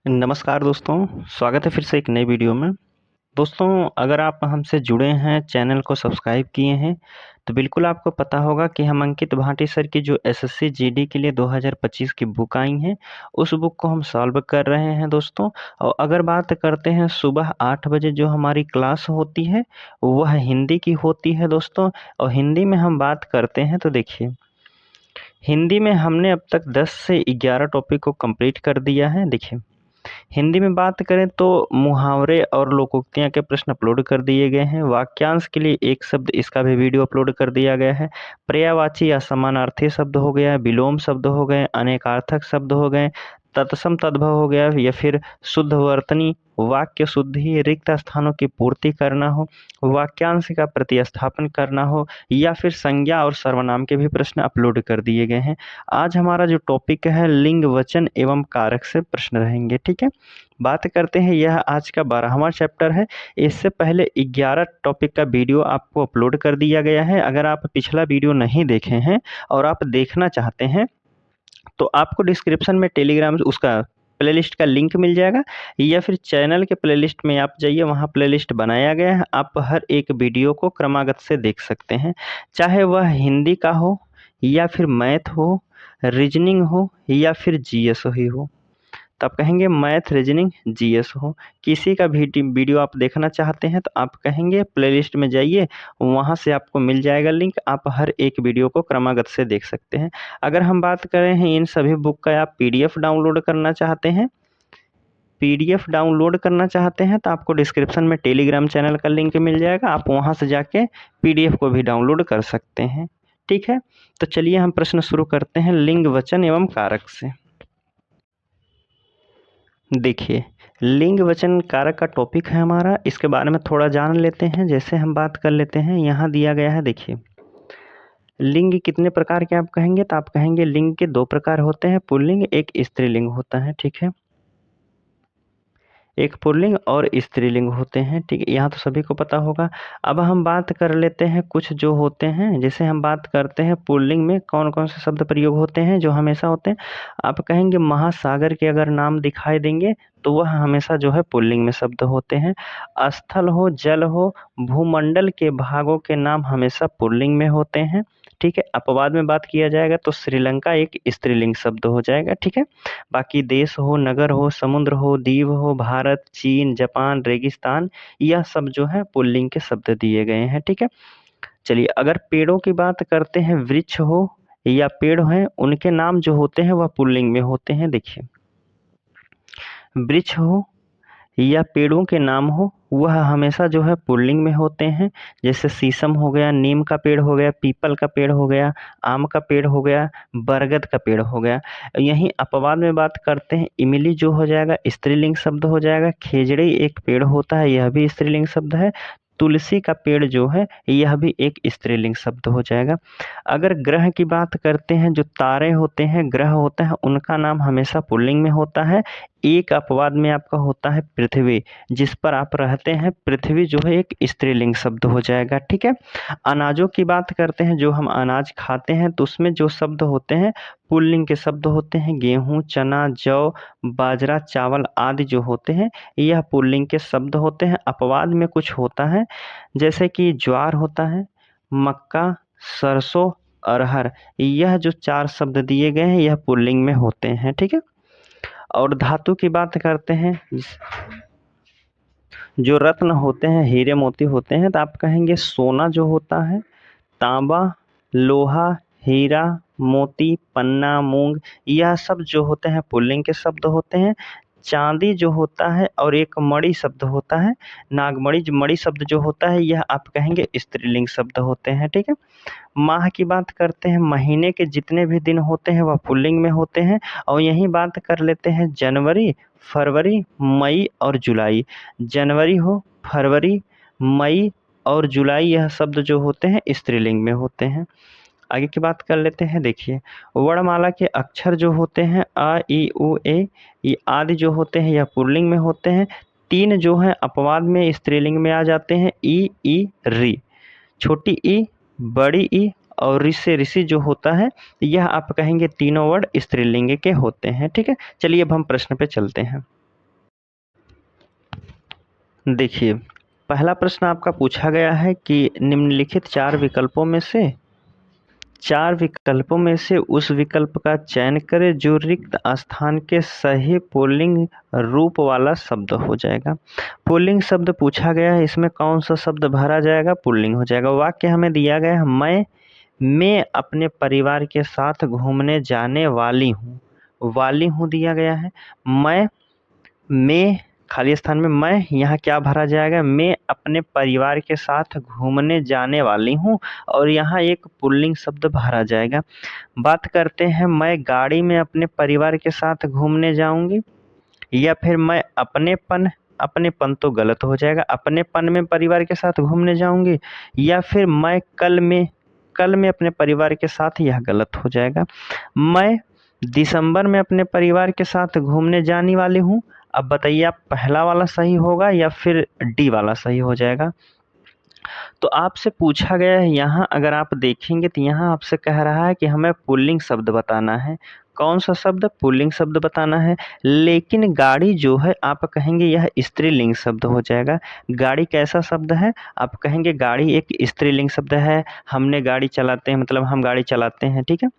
नमस्कार दोस्तों, स्वागत है फिर से एक नई वीडियो में। दोस्तों, अगर आप हमसे जुड़े हैं, चैनल को सब्सक्राइब किए हैं, तो बिल्कुल आपको पता होगा कि हम अंकित भाटी सर की जो एसएससी जीडी के लिए 2025 की बुक आई हैं, उस बुक को हम सॉल्व कर रहे हैं दोस्तों। और अगर बात करते हैं सुबह 8 बजे जो हमारी क्लास होती है, वह हिंदी की होती है दोस्तों। और हिंदी में हम बात करते हैं तो देखिए, हिंदी में हमने अब तक 10 से 11 टॉपिक को कंप्लीट कर दिया है। देखिए, हिंदी में बात करें तो मुहावरे और लोकोक्तियाँ के प्रश्न अपलोड कर दिए गए हैं। वाक्यांश के लिए एक शब्द, इसका भी वीडियो अपलोड कर दिया गया है। पर्यायवाची या समानार्थी शब्द हो गया, विलोम शब्द हो गए, अनेकार्थक शब्द हो गए, तत्सम तद्भव हो गया, या फिर शुद्धवर्तनी वाक्य शुद्धि, रिक्त स्थानों की पूर्ति करना हो, वाक्यांश का प्रतिस्थापन करना हो, या फिर संज्ञा और सर्वनाम के भी प्रश्न अपलोड कर दिए गए हैं। आज हमारा जो टॉपिक है, लिंग वचन एवं कारक से प्रश्न रहेंगे। ठीक है, बात करते हैं, यह आज का 12वां चैप्टर है। इससे पहले 11 टॉपिक का वीडियो आपको अपलोड कर दिया गया है। अगर आप पिछला वीडियो नहीं देखे हैं और आप देखना चाहते हैं, तो आपको डिस्क्रिप्शन में टेलीग्राम उसका प्लेलिस्ट का लिंक मिल जाएगा, या फिर चैनल के प्लेलिस्ट में आप जाइए, वहाँ प्लेलिस्ट बनाया गया है। आप हर एक वीडियो को क्रमागत से देख सकते हैं, चाहे वह हिंदी का हो, या फिर मैथ हो, रीजनिंग हो, या फिर जीएस ही हो। तो आप कहेंगे मैथ, रीजनिंग, जीएस हो, किसी का भी वीडियो आप देखना चाहते हैं तो आप कहेंगे प्लेलिस्ट में जाइए, वहाँ से आपको मिल जाएगा लिंक। आप हर एक वीडियो को क्रमागत से देख सकते हैं। अगर हम बात करें हैं इन सभी बुक का आप पीडीएफ डाउनलोड करना चाहते हैं, तो आपको डिस्क्रिप्शन में टेलीग्राम चैनल का लिंक मिल जाएगा। आप वहाँ से जाके पीडीएफ को भी डाउनलोड कर सकते हैं। ठीक है, तो चलिए हम प्रश्न शुरू करते हैं लिंग वचन एवं कारक से। देखिए, लिंग वचन कारक का टॉपिक है हमारा, इसके बारे में थोड़ा जान लेते हैं। जैसे हम बात कर लेते हैं, यहाँ दिया गया है, देखिए, लिंग कितने प्रकार के आप कहेंगे, तो आप कहेंगे लिंग के 2 प्रकार होते हैं, पुल्लिंग, एक स्त्रीलिंग होता है। ठीक है, एक पुल्लिंग और स्त्रीलिंग होते हैं। ठीक है, यहाँ तो सभी को पता होगा। अब हम बात कर लेते हैं कुछ जो होते हैं, जैसे हम बात करते हैं पुल्लिंग में कौन कौन से शब्द प्रयोग होते हैं जो हमेशा होते हैं। आप कहेंगे महासागर के अगर नाम दिखाई देंगे तो वह हमेशा जो है पुल्लिंग में शब्द होते हैं। स्थल हो, जल हो, भूमंडल के भागों के नाम हमेशा पुल्लिंग में होते हैं। ठीक है, अपवाद में बात किया जाएगा तो श्रीलंका एक स्त्रीलिंग शब्द हो जाएगा। ठीक है, बाकी देश हो, नगर हो, समुद्र हो, द्वीप हो, भारत, चीन, जापान, रेगिस्तान, यह सब जो है पुल्लिंग के शब्द दिए गए हैं। ठीक है, चलिए अगर पेड़ों की बात करते हैं, वृक्ष हो या पेड़ हैं, उनके नाम जो होते हैं वह पुल्लिंग में होते हैं। देखिए, वृक्ष हो या पेड़ों के नाम हो, वह हमेशा जो है पुल्लिंग में होते हैं। जैसे शीशम हो गया, नीम का पेड़ हो गया, पीपल का पेड़ हो गया, आम का पेड़ हो गया, बरगद का पेड़ हो गया। यहीं अपवाद में बात करते हैं, इमली जो हो जाएगा स्त्रीलिंग शब्द हो जाएगा। खेजड़ी एक पेड़ होता है, यह भी स्त्रीलिंग शब्द है। तुलसी का पेड़ जो है यह भी एक स्त्रीलिंग शब्द हो जाएगा। अगर ग्रह की बात करते हैं, जो तारे होते हैं, ग्रह होता है, उनका नाम हमेशा पुल्लिंग में होता है। एक अपवाद में आपका होता है पृथ्वी, जिस पर आप रहते हैं, पृथ्वी जो है एक स्त्रीलिंग शब्द हो जाएगा। ठीक है, अनाजों की बात करते हैं, जो हम अनाज खाते हैं तो उसमें जो शब्द होते हैं पुल्लिंग के शब्द होते हैं। गेहूं, चना, जौ, बाजरा, चावल आदि जो होते हैं यह पुल्लिंग के शब्द होते हैं। अपवाद में कुछ होता है, जैसे कि ज्वार होता है, मक्का, सरसों, अरहर, यह जो 4 शब्द दिए गए हैं यह पुल्लिंग में होते हैं। ठीक है, और धातु की बात करते हैं, जो रत्न होते हैं, हीरे मोती होते हैं, तो आप कहेंगे सोना जो होता है, तांबा, लोहा, हीरा, मोती, पन्ना, मूंग, यह सब जो होते हैं पुल्लिंग के शब्द होते हैं। चांदी जो होता है और एक मणि शब्द होता है, नागमणि, जो मणि शब्द जो होता है यह आप कहेंगे स्त्रीलिंग शब्द होते हैं। ठीक है, माह की बात करते हैं, महीने के जितने भी दिन होते हैं वह पुल्लिंग में होते हैं। और यहीं बात कर लेते हैं जनवरी, फरवरी, मई और जुलाई। जनवरी हो, फरवरी, मई और जुलाई, यह शब्द जो होते हैं स्त्रीलिंग में होते हैं। आगे की बात कर लेते हैं। देखिए, वर्णमाला के अक्षर जो होते हैं अ, ई, उ, ए, ये आदि जो होते हैं यह पुल्लिंग में होते हैं। 3 जो है अपवाद में स्त्रीलिंग में आ जाते हैं, ई, री। छोटी ई, बड़ी ई और ऋ से ऋषि जो होता है, यह आप कहेंगे तीनों वर्ड स्त्रीलिंग के होते हैं। ठीक है, चलिए अब हम प्रश्न पे चलते हैं। देखिए, पहला प्रश्न आपका पूछा गया है कि निम्नलिखित चार विकल्पों में से उस विकल्प का चयन करें जो रिक्त स्थान के सही पुल्लिंग रूप वाला शब्द हो जाएगा। पुल्लिंग शब्द पूछा गया है, इसमें कौन सा शब्द भरा जाएगा? पुल्लिंग हो जाएगा। वाक्य हमें दिया गया है, मैं अपने परिवार के साथ घूमने जाने वाली हूँ। वाली हूँ दिया गया है। मैं खाली स्थान में मैं, यहाँ क्या भरा जाएगा? मैं अपने परिवार के साथ घूमने जाने वाली हूँ और यहाँ एक पुल्लिंग शब्द भरा जाएगा। बात करते हैं, मैं गाड़ी में अपने परिवार के साथ घूमने जाऊंगी, या फिर मैं अपनेपन तो गलत हो जाएगा। अपनेपन में परिवार के साथ घूमने जाऊंगी, या फिर मैं कल में अपने परिवार के साथ, यह गलत हो जाएगा। मैं दिसंबर में अपने परिवार के साथ घूमने जाने वाली हूँ। अब बताइए, आप पहला वाला सही होगा या फिर डी वाला सही हो जाएगा? तो आपसे पूछा गया है, यहाँ अगर आप देखेंगे तो यहाँ आपसे कह रहा है कि हमें पुल्लिंग शब्द बताना है। कौन सा शब्द? पुल्लिंग शब्द बताना है। लेकिन गाड़ी जो है, आप कहेंगे यह स्त्रीलिंग शब्द हो जाएगा। गाड़ी कैसा शब्द है? आप कहेंगे गाड़ी एक स्त्रीलिंग शब्द है। हमने गाड़ी चलाते हैं, मतलब हम गाड़ी चलाते हैं, ठीक है।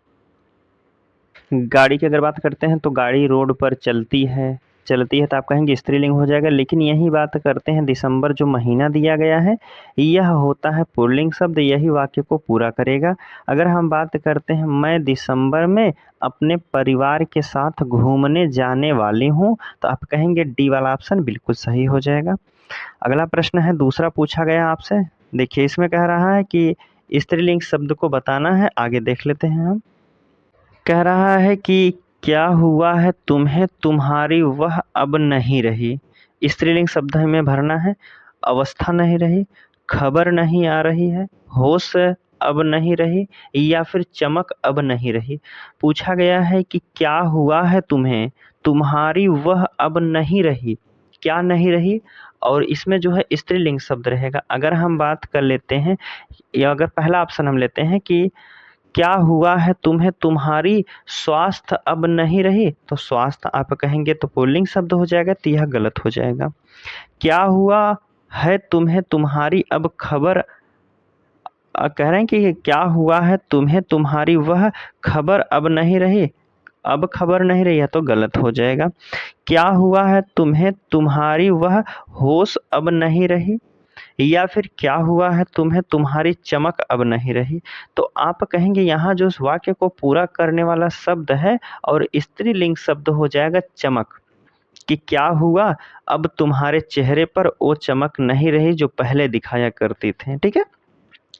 गाड़ी की अगर बात करते हैं तो गाड़ी रोड पर चलती है तो आप कहेंगे स्त्रीलिंग हो जाएगा। लेकिन यही बात करते हैं, दिसंबर जो महीना दिया गया है यह होता है पुल्लिंग शब्द, यही वाक्य को पूरा करेगा। अगर हम बात करते हैं, मैं दिसंबर में अपने परिवार के साथ घूमने जाने वाली हूँ, तो आप कहेंगे डी वाला ऑप्शन बिल्कुल सही हो जाएगा। अगला प्रश्न है, दूसरा पूछा गया आपसे। देखिए, इसमें कह रहा है कि स्त्रीलिंग शब्द को बताना है। आगे देख लेते हैं हम। कह रहा है कि क्या हुआ है तुम्हें, तुम्हारी वह अब नहीं रही। स्त्रीलिंग शब्द हमें भरना है। अवस्था नहीं रही, खबर नहीं आ रही है, होश अब नहीं रही, या फिर चमक अब नहीं रही। पूछा गया है कि क्या हुआ है तुम्हें, तुम्हारी वह अब नहीं रही। क्या नहीं रही? और इसमें जो है स्त्रीलिंग शब्द रहेगा। अगर हम बात कर लेते हैं, या अगर पहला ऑप्शन हम लेते हैं कि क्या हुआ है तुम्हें, तुम्हारी स्वास्थ्य अब नहीं रही, तो स्वास्थ्य आप कहेंगे तो पुल्लिंग शब्द हो जाएगा, तो यह गलत हो जाएगा। क्या हुआ है तुम्हें, तुम्हारी अब खबर, कह रहे हैं कि क्या हुआ है तुम्हें, तुम्हारी वह खबर अब नहीं रही। अब खबर नहीं रही है तो गलत हो जाएगा। क्या हुआ है तुम्हें, तुम्हारी वह होश अब नहीं रही, या फिर क्या हुआ है तुम्हें, तुम्हारी चमक अब नहीं रही। तो आप कहेंगे यहाँ जो उस वाक्य को पूरा करने वाला शब्द है और स्त्रीलिंग शब्द हो जाएगा चमक। कि क्या हुआ, अब तुम्हारे चेहरे पर वो चमक नहीं रही जो पहले दिखाया करती थे, ठीक है।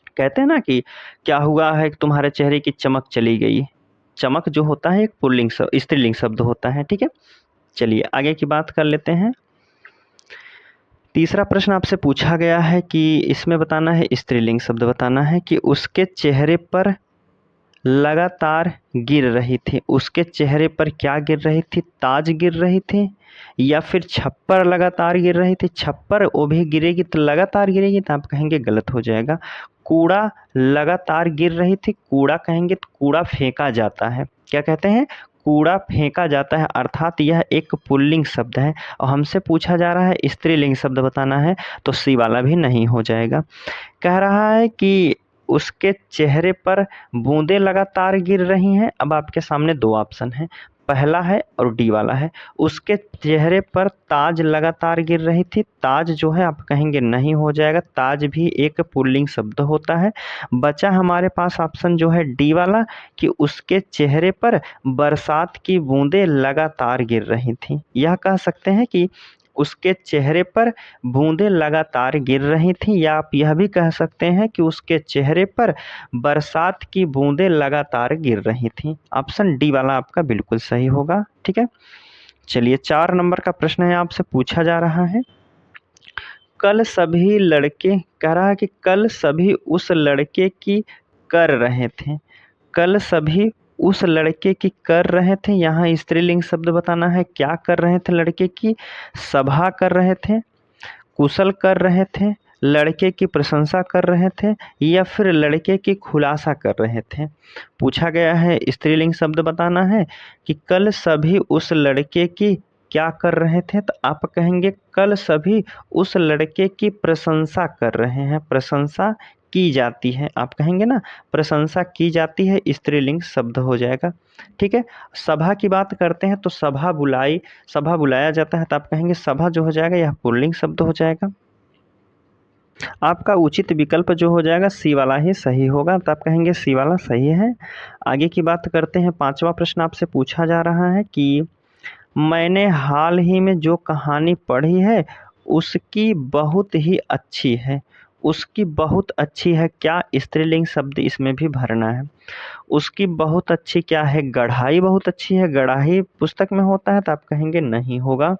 कहते हैं ना कि क्या हुआ है, तुम्हारे चेहरे की चमक चली गई। चमक जो होता है एक पुल्लिंग स्त्रीलिंग शब्द होता है, ठीक है। चलिए आगे की बात कर लेते हैं। तीसरा प्रश्न आपसे पूछा गया है कि इसमें बताना है, स्त्रीलिंग शब्द बताना है कि उसके चेहरे पर लगातार गिर रही थी। उसके चेहरे पर क्या गिर रही थी? ताज गिर रही थी, या फिर छप्पर लगातार गिर रही थी। छप्पर वो भी गिरेगी तो लगातार गिरेगी, तो आप कहेंगे गलत हो जाएगा। कूड़ा लगातार गिर रही थी, कूड़ा कहेंगे तो कूड़ा फेंका जाता है। क्या कहते हैं? कूड़ा फेंका जाता है, अर्थात यह एक पुल्लिंग शब्द है। और हमसे पूछा जा रहा है स्त्रीलिंग शब्द बताना है, तो सी वाला भी नहीं हो जाएगा। कह रहा है कि उसके चेहरे पर बूंदें लगातार गिर रही हैं। अब आपके सामने दो ऑप्शन हैं, पहला है और डी वाला है। उसके चेहरे पर ताज लगातार गिर रही थी। ताज जो है आप कहेंगे नहीं हो जाएगा, ताज भी एक पुल्लिंग शब्द होता है। बचा हमारे पास ऑप्शन जो है डी वाला, कि उसके चेहरे पर बरसात की बूंदें लगातार गिर रही थी। यह कह सकते हैं कि उसके चेहरे पर बूंदें लगातार गिर रही थीं, या आप यह भी कह सकते हैं कि उसके चेहरे पर बरसात की बूंदें लगातार गिर रही थीं। ऑप्शन डी वाला आपका बिल्कुल सही होगा, ठीक है। चलिए 4 नंबर का प्रश्न है, आपसे पूछा जा रहा है, कल सभी लड़के, कह रहा है कि कल सभी उस लड़के की कर रहे थे। कल सभी उस लड़के की कर रहे थे, यहाँ स्त्रीलिंग शब्द बताना है। क्या कर रहे थे लड़के की? सभा कर रहे थे, कुशल कर रहे थे, लड़के की प्रशंसा कर रहे थे, या फिर लड़के की खुलासा कर रहे थे। पूछा गया है, स्त्रीलिंग शब्द बताना है कि कल सभी उस लड़के की क्या कर रहे थे? तो आप कहेंगे कल सभी उस लड़के की प्रशंसा कर रहे हैं। प्रशंसा की जाती है, आप कहेंगे ना प्रशंसा की जाती है, स्त्रीलिंग शब्द हो जाएगा। ठीक है, सभा की बात करते हैं तो सभा बुलाया जाता है, तो आप कहेंगे सभा जो हो जाएगा यह पुल्लिंग शब्द हो जाएगा। आपका उचित विकल्प जो हो जाएगा सी वाला ही सही होगा, तो आप कहेंगे सी वाला सही है। आगे की बात करते हैं, 5वां प्रश्न आपसे पूछा जा रहा है कि मैंने हाल ही में जो कहानी पढ़ी है उसकी बहुत ही अच्छी है। उसकी बहुत अच्छी है, क्या स्त्रीलिंग शब्द इसमें भी भरना है। उसकी बहुत अच्छी क्या है? गढ़ाई बहुत अच्छी है। गढ़ाई पुस्तक में होता है, तो आप कहेंगे नहीं होगा।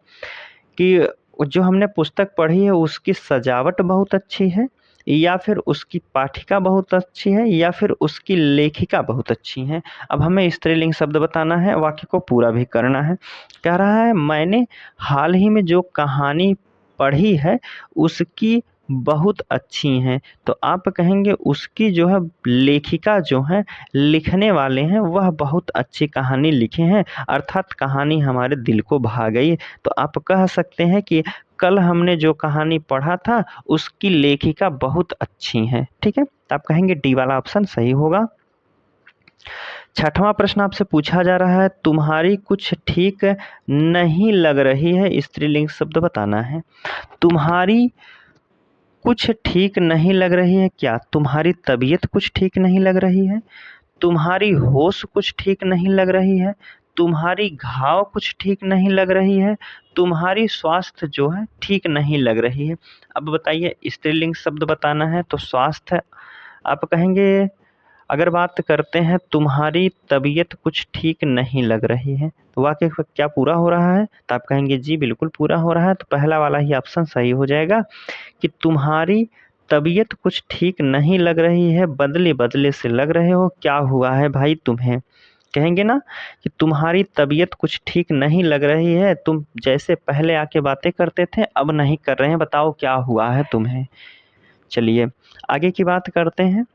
कि जो हमने पुस्तक पढ़ी है उसकी सजावट बहुत अच्छी है, या फिर उसकी पाठिका बहुत अच्छी है, या फिर उसकी लेखिका बहुत अच्छी हैं। अब हमें स्त्रीलिंग शब्द बताना है, वाक्य को पूरा भी करना है। कह रहा है मैंने हाल ही में जो कहानी पढ़ी है उसकी बहुत अच्छी हैं, तो आप कहेंगे उसकी जो है लेखिका जो है, लिखने वाले हैं वह बहुत अच्छी कहानी लिखे हैं, अर्थात कहानी हमारे दिल को भा गई। तो आप कह सकते हैं कि कल हमने जो कहानी पढ़ा था उसकी लेखिका बहुत अच्छी हैं। ठीक है, तो आप कहेंगे डी वाला ऑप्शन सही होगा। 6वां प्रश्न आपसे पूछा जा रहा है तुम्हारी कुछ ठीक नहीं लग रही है, स्त्रीलिंग शब्द बताना है। तुम्हारी कुछ ठीक नहीं लग रही है, क्या तुम्हारी तबीयत कुछ ठीक नहीं लग रही है? तुम्हारी होश कुछ ठीक नहीं लग रही है? तुम्हारी घाव कुछ ठीक नहीं लग रही है? तुम्हारी स्वास्थ्य जो है ठीक नहीं लग रही है। अब बताइए स्त्रीलिंग शब्द बताना है तो स्वास्थ्य, आप कहेंगे अगर बात करते हैं तुम्हारी तबीयत कुछ ठीक नहीं लग रही है, तो वाक्य क्या पूरा हो रहा है? तो आप कहेंगे जी बिल्कुल पूरा हो रहा है, तो पहला वाला ही ऑप्शन सही हो जाएगा कि तुम्हारी तबीयत कुछ ठीक नहीं लग रही है, बदले-बदले से लग रहे हो, क्या हुआ है भाई तुम्हें? कहेंगे ना कि तुम्हारी तबीयत कुछ ठीक नहीं लग रही है, तुम जैसे पहले आके बातें करते थे अब नहीं कर रहे हैं, बताओ क्या हुआ है तुम्हें? चलिए आगे की बात करते हैं।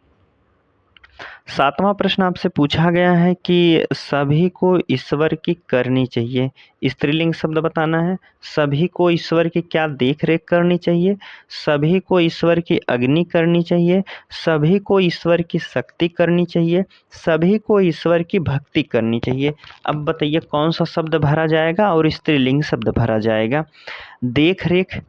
7वां प्रश्न आपसे पूछा गया है कि सभी को ईश्वर की करनी चाहिए, स्त्रीलिंग शब्द बताना है। सभी को ईश्वर की क्या देख-रेख करनी चाहिए? सभी को ईश्वर की अग्नि करनी चाहिए, सभी को ईश्वर की शक्ति करनी चाहिए, सभी को ईश्वर की भक्ति करनी चाहिए। अब बताइए कौन-सा शब्द भरा जाएगा और स्त्रीलिंग शब्द भरा जाएगा? देख-रेख,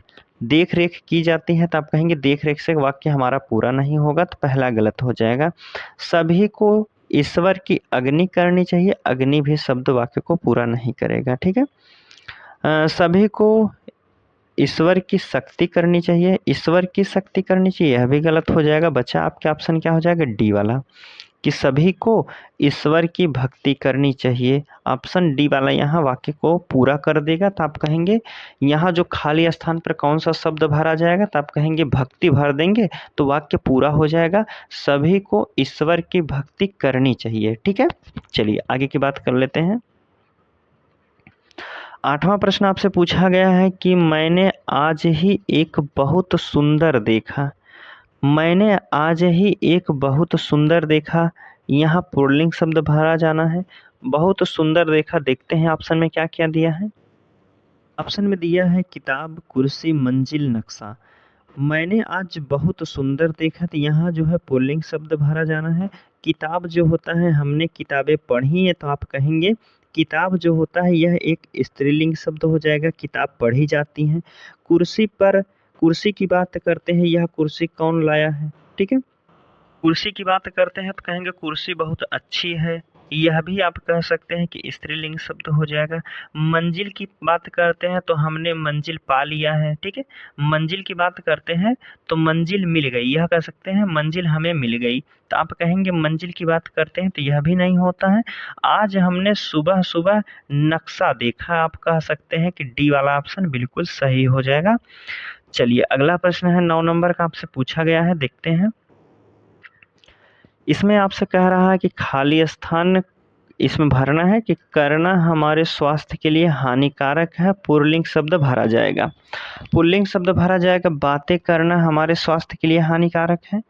देख-रेख की जाती है, तो आप कहेंगे देख-रेख से वाक्य हमारा पूरा नहीं होगा, तो पहला गलत हो जाएगा। सभी को ईश्वर की अग्नि करनी चाहिए, अग्नि भी शब्द वाक्य को पूरा नहीं करेगा। ठीक है, सभी को ईश्वर की शक्ति करनी चाहिए, ईश्वर की शक्ति करनी चाहिए, यह भी गलत हो जाएगा। बचा आपके ऑप्शन क्या हो जाएगा? डी वाला, कि सभी को ईश्वर की भक्ति करनी चाहिए। ऑप्शन डी वाला यहाँ वाक्य को पूरा कर देगा, तो आप कहेंगे यहाँ जो खाली स्थान पर कौन सा शब्द भरा जाएगा? तो आप कहेंगे भक्ति भर देंगे तो वाक्य पूरा हो जाएगा। सभी को ईश्वर की भक्ति करनी चाहिए। ठीक है, चलिए आगे की बात कर लेते हैं। 8वां प्रश्न आपसे पूछा गया है कि मैंने आज ही एक बहुत सुंदर देखा। मैंने आज ही एक बहुत सुंदर देखा, यहाँ पुल्लिंग शब्द भरा जाना है। बहुत सुंदर देखा, देखते हैं ऑप्शन में क्या क्या दिया है। ऑप्शन में दिया है किताब, कुर्सी, मंजिल, नक्शा। मैंने आज बहुत सुंदर देखा, तो यहाँ जो है पुल्लिंग शब्द भरा जाना है। किताब जो होता है, हमने किताबें पढ़ी हैं, तो आप कहेंगे किताब जो होता है यह एक स्त्रीलिंग शब्द हो जाएगा, किताब पढ़ी जाती हैं। कुर्सी पर, कुर्सी की बात करते हैं, यह कुर्सी कौन लाया है? ठीक है, कुर्सी की बात करते हैं तो कहेंगे कुर्सी बहुत अच्छी है, यह भी आप कह सकते हैं कि स्त्रीलिंग शब्द हो जाएगा। मंजिल की बात करते हैं तो हमने मंजिल पा लिया है। ठीक है, मंजिल की बात करते हैं तो मंजिल मिल गई, यह कह सकते हैं मंजिल हमें मिल गई, तो आप कहेंगे मंजिल की बात करते हैं तो यह भी नहीं होता है। आज हमने सुबह सुबह नक्शा देखा, आप कह सकते हैं कि डी वाला ऑप्शन बिल्कुल सही हो जाएगा। चलिए अगला प्रश्न है 9 नंबर का, आपसे पूछा गया है, देखते हैं। इसमें आपसे कह रहा है कि खाली स्थान इसमें भरना है कि करना हमारे स्वास्थ्य के लिए हानिकारक है, पुल्लिंग शब्द भरा जाएगा। पुल्लिंग शब्द भरा जाएगा, बातें करना हमारे स्वास्थ्य के लिए हानिकारक है,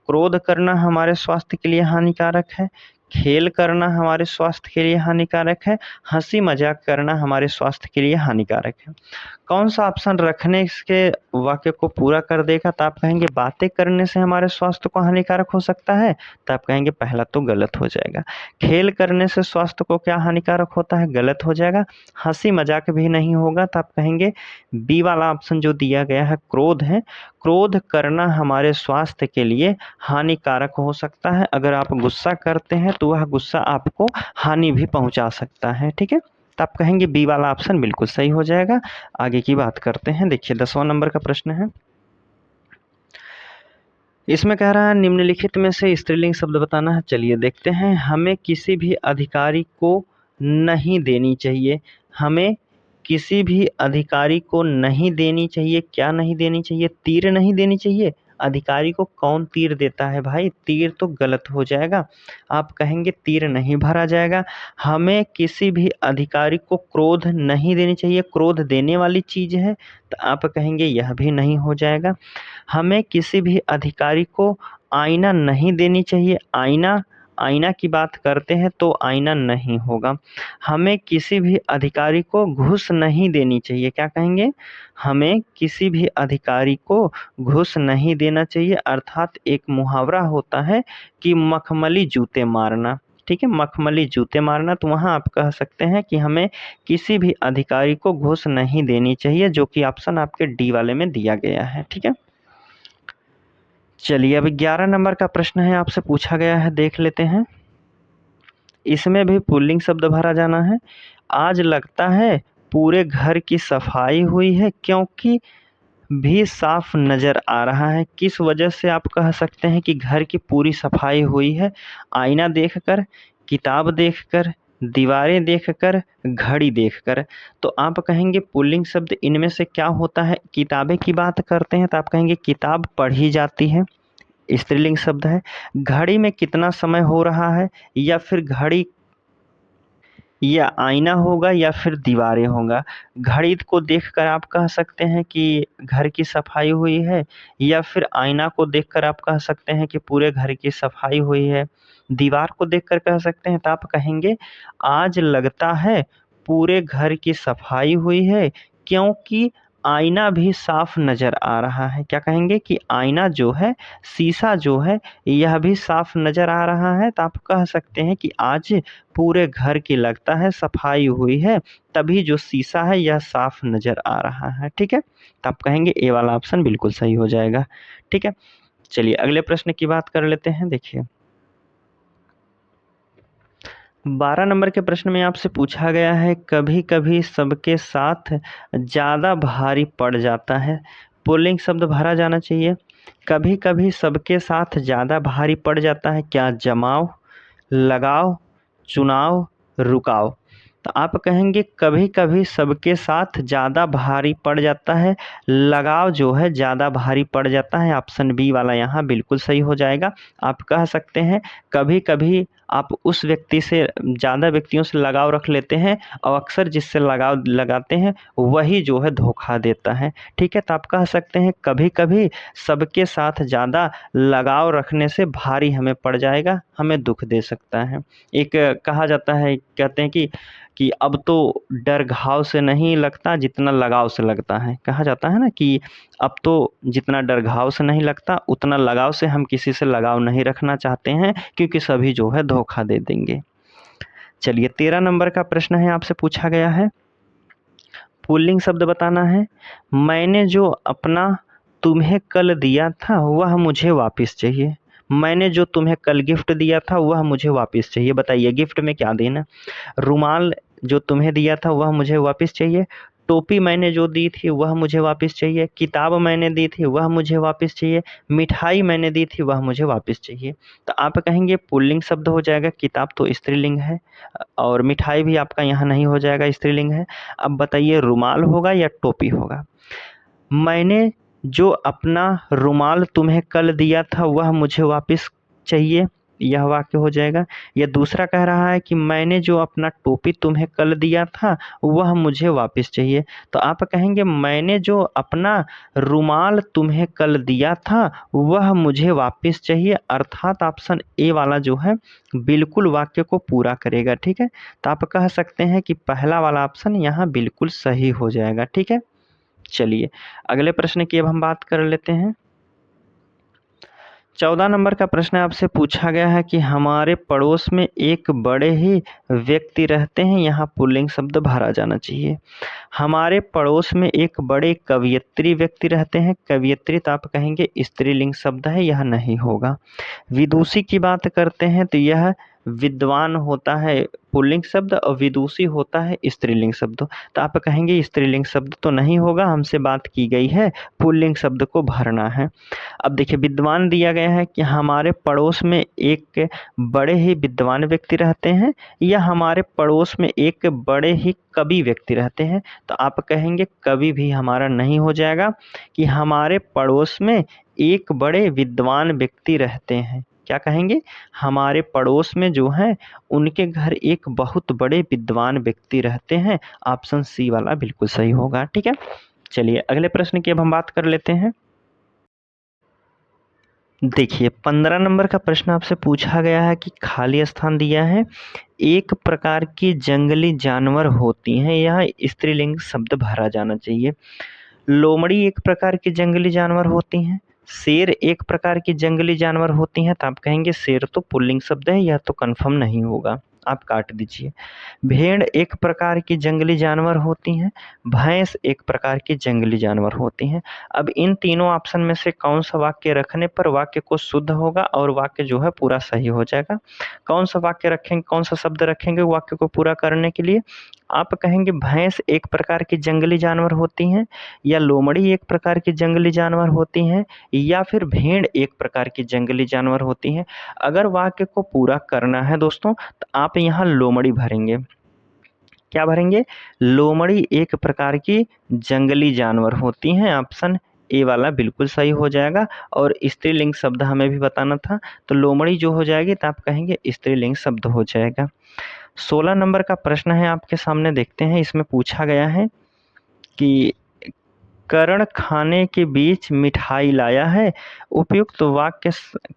क्रोध करना हमारे स्वास्थ्य के लिए हानिकारक है, खेल करना हमारे स्वास्थ्य के लिए हानिकारक है, हंसी मजाक करना हमारे स्वास्थ्य के लिए हानिकारक है। कौन सा ऑप्शन रखने के वाक्य को पूरा कर देगा? तो आप कहेंगे बातें करने से हमारे स्वास्थ्य को हानिकारक हो सकता है, तो आप कहेंगे पहला तो गलत हो जाएगा। खेल करने से स्वास्थ्य को क्या हानिकारक होता है? गलत हो जाएगा। हंसी मजाक भी नहीं होगा, तो आप कहेंगे बी वाला ऑप्शन जो दिया गया है क्रोध है, क्रोध करना हमारे स्वास्थ्य के लिए हानिकारक हो सकता है। अगर आप गुस्सा करते हैं तो वह गुस्सा आपको हानि भी पहुंचा सकता है। ठीक है, तो आप कहेंगे बी वाला ऑप्शन बिल्कुल सही हो जाएगा। आगे की बात करते हैं। देखिए 10वां नंबर का प्रश्न है, इसमें कह रहा है निम्नलिखित में से स्त्रीलिंग शब्द बताना है। चलिए देखते हैं। हमें किसी भी अधिकारी को नहीं देनी चाहिए, हमें किसी भी अधिकारी को नहीं देनी चाहिए। क्या नहीं देनी चाहिए? तीर नहीं देनी चाहिए। अधिकारी को कौन तीर देता है भाई? तीर तो गलत हो जाएगा। आप कहेंगे तीर नहीं भरा जाएगा। हमें किसी भी अधिकारी को क्रोध नहीं देनी चाहिए, क्रोध देने वाली चीज़ है, तो आप कहेंगे यह भी नहीं हो जाएगा। हमें किसी भी अधिकारी को आईना नहीं देनी चाहिए, आईना आईना की बात करते हैं तो आईना नहीं होगा। हमें किसी भी अधिकारी को घूस नहीं देनी चाहिए। क्या कहेंगे? हमें किसी भी अधिकारी को घूस नहीं देना चाहिए, अर्थात एक मुहावरा होता है कि मखमली जूते मारना। ठीक है, मखमली जूते मारना, तो वहाँ आप कह सकते हैं कि हमें किसी भी अधिकारी को घूस नहीं देनी चाहिए, जो कि ऑप्शन आपके डी वाले में दिया गया है। ठीक है, चलिए अब 11 नंबर का प्रश्न है, आपसे पूछा गया है, देख लेते हैं। इसमें भी पुल्लिंग शब्द भरा जाना है। आज लगता है पूरे घर की सफाई हुई है, क्योंकि भी साफ नज़र आ रहा है। किस वजह से आप कह सकते हैं कि घर की पूरी सफाई हुई है? आईना देखकर, किताब देखकर, दीवारें देखकर, घड़ी देखकर। तो आप कहेंगे पुल्लिंग शब्द इनमें से क्या होता है? किताबें की बात करते हैं तो आप कहेंगे किताब पढ़ी जाती है, स्त्रीलिंग शब्द है। घड़ी में कितना समय हो रहा है, या फिर घड़ी या आईना होगा, या फिर दीवारें होगा। घड़ी को देखकर आप कह सकते हैं कि घर की सफाई हुई है, या फिर आईना को देखकर आप कह सकते हैं कि पूरे घर की सफाई हुई है। दीवार को देखकर कह सकते हैं, तो आप कहेंगे आज लगता है पूरे घर की सफाई हुई है, क्योंकि आईना भी साफ नज़र आ रहा है। क्या कहेंगे कि आईना जो है, शीशा जो है, यह भी साफ नज़र आ रहा है। तो आप कह सकते हैं कि आज पूरे घर की लगता है सफाई हुई है, तभी जो शीशा है यह साफ नज़र आ रहा है। ठीक है, तो आप कहेंगे ए वाला ऑप्शन बिल्कुल सही हो जाएगा। ठीक है, चलिए अगले प्रश्न की बात कर लेते हैं। देखिए 12 नंबर के प्रश्न में आपसे पूछा गया है, कभी कभी सबके साथ ज़्यादा भारी पड़ जाता है। पुल्लिंग शब्द भरा जाना चाहिए। कभी कभी सबके साथ ज़्यादा भारी पड़ जाता है। क्या जमाव, लगाव, चुनाव, रुकाव? तो आप कहेंगे कभी कभी सबके साथ ज़्यादा भारी पड़ जाता है। लगाव जो है ज़्यादा भारी पड़ जाता है, ऑप्शन बी वाला यहाँ बिल्कुल सही हो जाएगा। आप कह सकते हैं कभी कभी आप उस व्यक्ति से, ज़्यादा व्यक्तियों से लगाव रख लेते हैं, और अक्सर जिससे लगाव लगाते हैं वही जो है धोखा देता है। ठीक है, तो आप कह सकते हैं कभी कभी सबके साथ ज़्यादा लगाव रखने से भारी हमें पड़ जाएगा, हमें दुख दे सकता है। एक कहा जाता है, कहते हैं कि अब तो डर घाव से नहीं लगता जितना लगाव से लगता है। कहा जाता है ना कि अब तो जितना डर घाव से नहीं लगता, उतना लगाव से हम किसी से लगाव नहीं रखना चाहते हैं, क्योंकि सभी जो है धोखा दे देंगे। चलिए 13 नंबर का प्रश्न है, आपसे पूछा गया है, पुल्लिंग शब्द बताना है। मैंने जो अपना तुम्हें कल दिया था वह मुझे वापस चाहिए। मैंने जो तुम्हें कल गिफ्ट दिया था वह मुझे वापस चाहिए। बताइए गिफ्ट में क्या देना? रुमाल जो तुम्हें दिया था वह मुझे वापस चाहिए, टोपी मैंने जो दी थी वह मुझे वापस चाहिए, किताब मैंने दी थी वह मुझे वापस चाहिए, मिठाई मैंने दी थी वह मुझे वापस चाहिए। तो आप कहेंगे पुल्लिंग शब्द हो जाएगा, किताब तो स्त्रीलिंग है, और मिठाई भी आपका यहाँ नहीं हो जाएगा, स्त्रीलिंग है। अब बताइए रुमाल होगा या टोपी होगा? मैंने जो अपना रुमाल तुम्हें कल दिया था वह मुझे वापस चाहिए, यह वाक्य हो जाएगा। या दूसरा कह रहा है कि मैंने जो अपना टोपी तुम्हें कल दिया था वह मुझे वापस चाहिए, तो आप कहेंगे मैंने जो अपना रुमाल तुम्हें कल दिया था वह मुझे वापस चाहिए, अर्थात ऑप्शन ए वाला जो है बिल्कुल वाक्य को पूरा करेगा। ठीक है, तो आप कह सकते हैं कि पहला वाला ऑप्शन यहाँ बिल्कुल सही हो जाएगा। ठीक है, चलिए अगले प्रश्न की अब हम बात कर लेते हैं। 14 नंबर का प्रश्न आपसे पूछा गया है कि हमारे पड़ोस में एक बड़े ही व्यक्ति रहते हैं, यहाँ पुल्लिंग शब्द भरा जाना चाहिए। हमारे पड़ोस में एक बड़े कवयित्री व्यक्ति रहते हैं, कवयित्री तो आप कहेंगे स्त्रीलिंग शब्द है, यह नहीं होगा। विदुषी की बात करते हैं तो यह विद्वान होता है पुल्लिंग शब्द और विदुषी होता है स्त्रीलिंग शब्द, तो आप कहेंगे स्त्रीलिंग शब्द तो नहीं होगा, हमसे बात की गई है पुल्लिंग शब्द को भरना है। अब देखिए विद्वान दिया गया है कि हमारे पड़ोस में एक बड़े ही विद्वान व्यक्ति रहते हैं, या हमारे पड़ोस में एक बड़े ही कवि व्यक्ति रहते हैं, तो आप कहेंगे कवि भी हमारा नहीं हो जाएगा, कि हमारे पड़ोस में एक बड़े विद्वान व्यक्ति रहते हैं। क्या कहेंगे, हमारे पड़ोस में जो है उनके घर एक बहुत बड़े विद्वान व्यक्ति रहते हैं, ऑप्शन सी वाला बिल्कुल सही होगा। ठीक है, चलिए अगले प्रश्न की अब हम बात कर लेते हैं। देखिए 15 नंबर का प्रश्न आपसे पूछा गया है कि खाली स्थान दिया है, एक प्रकार की जंगली जानवर होती हैं, यहाँ स्त्रीलिंग शब्द भरा जाना चाहिए। लोमड़ी एक प्रकार की जंगली जानवर होती हैं, शेर एक प्रकार की जंगली जानवर होती हैं, तो आप कहेंगे शेर तो पुल्लिंग शब्द है, यह तो कंफर्म नहीं होगा, आप काट दीजिए। भेड़ एक प्रकार की जंगली जानवर होती हैं, भैंस एक प्रकार की जंगली जानवर होती हैं। अब इन तीनों ऑप्शन में से कौन सा वाक्य रखने पर वाक्य को शुद्ध होगा और वाक्य जो है पूरा सही हो जाएगा। कौन सा वाक्य रखेंगे, कौन सा शब्द रखेंगे वाक्य को पूरा करने के लिए, आप कहेंगे भैंस एक प्रकार की जंगली जानवर होती हैं, या लोमड़ी एक प्रकार की जंगली जानवर होती हैं, या फिर भेड़ एक प्रकार की जंगली जानवर होती हैं। अगर वाक्य को पूरा करना है दोस्तों तो आप यहाँ लोमड़ी भरेंगे। क्या भरेंगे, लोमड़ी एक प्रकार की जंगली जानवर होती हैं, ऑप्शन ए वाला बिल्कुल सही हो जाएगा। और स्त्रीलिंग शब्द हमें भी बताना था, तो लोमड़ी जो हो जाएगी तो आप कहेंगे स्त्रीलिंग शब्द हो जाएगा। 16 नंबर का प्रश्न है आपके सामने, देखते हैं। इसमें पूछा गया है कि कर्ण खाने के बीच मिठाई लाया है, उपयुक्त वाक्य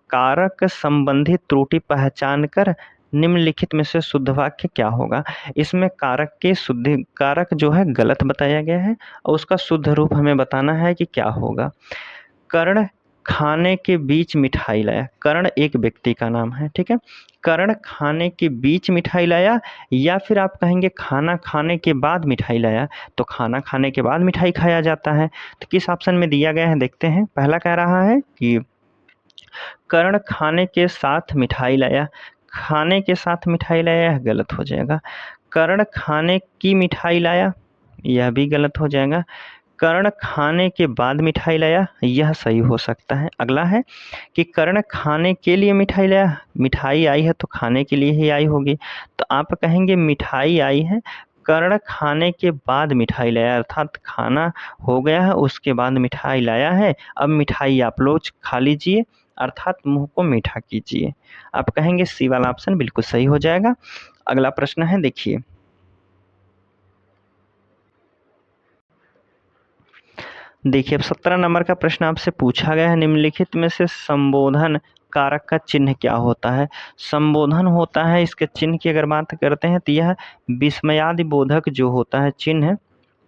कारक संबंधी त्रुटि पहचान कर निम्नलिखित में से शुद्ध वाक्य क्या होगा। इसमें कारक के शुद्ध कारक जो है गलत बताया गया है और उसका शुद्ध रूप हमें बताना है कि क्या होगा। कर्ण खाने के बीच मिठाई लाया, कर्ण एक व्यक्ति का नाम है, ठीक है। कर्ण खाने के बीच मिठाई लाया, या फिर आप कहेंगे खाना खाने के बाद मिठाई लाया, तो खाना खाने के बाद मिठाई खाया जाता है, तो किस ऑप्शन में दिया गया है देखते हैं। पहला कह रहा है कि कर्ण खाने के साथ मिठाई लाया, खाने के साथ मिठाई लाया यह गलत हो जाएगा। कर्ण खाने की मिठाई लाया, यह भी गलत हो जाएगा। कर्ण खाने के बाद मिठाई लाया, यह सही हो सकता है। अगला है कि कर्ण खाने के लिए मिठाई लाया, मिठाई आई है तो खाने के लिए ही आई होगी, तो आप कहेंगे मिठाई आई है, कर्ण खाने के बाद मिठाई लाया, अर्थात खाना हो गया है उसके बाद मिठाई लाया है, अब मिठाई आप लोग खा लीजिए, अर्थात मुंह को मीठा कीजिए। आप कहेंगे सी वाला ऑप्शन बिल्कुल सही हो जाएगा। अगला प्रश्न है, देखिए। देखिए अब 17 नंबर का प्रश्न आपसे पूछा गया है, निम्नलिखित में से संबोधन कारक का चिन्ह क्या होता है। संबोधन होता है, इसके चिन्ह की अगर बात करते हैं तो यह विस्मयादि बोधक जो होता है चिन्ह,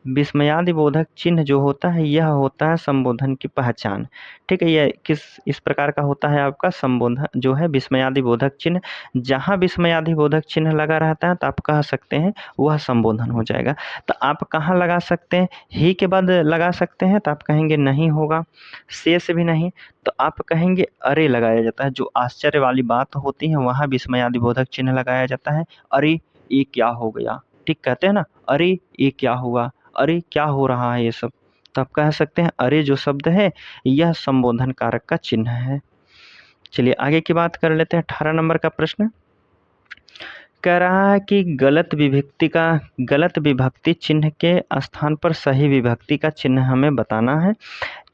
विस्मयादि बोधक चिन्ह जो होता है यह होता है संबोधन की पहचान। ठीक है, यह किस इस प्रकार का होता है आपका संबोधन जो है विस्मयादि बोधक चिन्ह। जहाँ विस्मयादि बोधक चिन्ह लगा रहता है तो आप कह सकते हैं वह संबोधन हो जाएगा। तो आप कहाँ लगा सकते हैं, ही के बाद लगा सकते हैं, तो आप कहेंगे नहीं होगा, से भी नहीं, तो आप कहेंगे अरे लगाया जाता है। जो आश्चर्य वाली बात होती है वहाँ विस्मयादि बोधक चिन्ह लगाया जाता है। अरे ये क्या हो गया, ठीक कहते हैं ना, अरे ये क्या हुआ, अरे क्या हो रहा है ये सब, तो आप कह सकते हैं अरे जो शब्द है यह संबोधन कारक का चिन्ह है। चलिए आगे की बात कर लेते हैं। 18 नंबर का प्रश्न कह रहा है कि गलत विभक्ति चिन्ह के स्थान पर सही विभक्ति का चिन्ह हमें बताना है।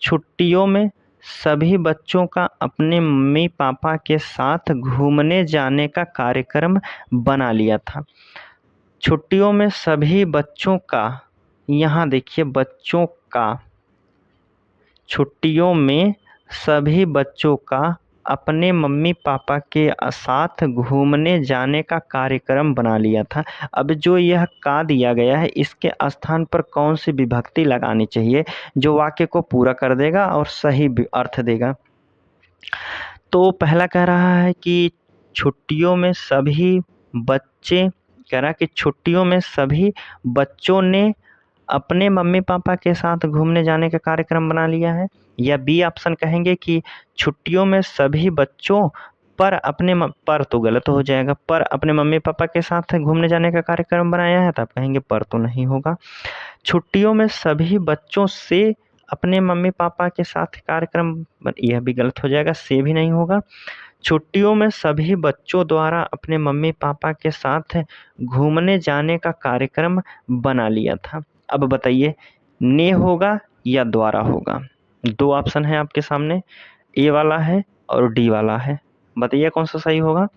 छुट्टियों में सभी बच्चों का अपने मम्मी पापा के साथ घूमने जाने का कार्यक्रम बना लिया था। छुट्टियों में सभी बच्चों का, यहाँ देखिए बच्चों का, छुट्टियों में सभी बच्चों का अपने मम्मी पापा के साथ घूमने जाने का कार्यक्रम बना लिया था। अब जो यह का दिया गया है इसके स्थान पर कौन सी विभक्ति लगानी चाहिए जो वाक्य को पूरा कर देगा और सही अर्थ देगा। तो पहला कह रहा है कि छुट्टियों में सभी बच्चे, कह रहा है कि छुट्टियों में सभी बच्चों ने अपने मम्मी पापा के साथ घूमने जाने का कार्यक्रम बना लिया है। या बी ऑप्शन कहेंगे कि छुट्टियों में सभी बच्चों पर अपने पर तो गलत हो जाएगा, पर अपने मम्मी पापा के साथ घूमने जाने का कार्यक्रम बनाया है, तो आप कहेंगे पर तो नहीं होगा। छुट्टियों में सभी बच्चों से अपने मम्मी पापा के साथ कार्यक्रम, यह भी गलत हो जाएगा, से भी नहीं होगा। छुट्टियों में सभी बच्चों द्वारा अपने मम्मी पापा के साथ घूमने जाने का कार्यक्रम बना लिया था। अब बताइए ने होगा या द्वारा होगा। दो ऑप्शन है आपके सामने, ए वाला है और डी वाला है, बताइए कौन सा सही होगा।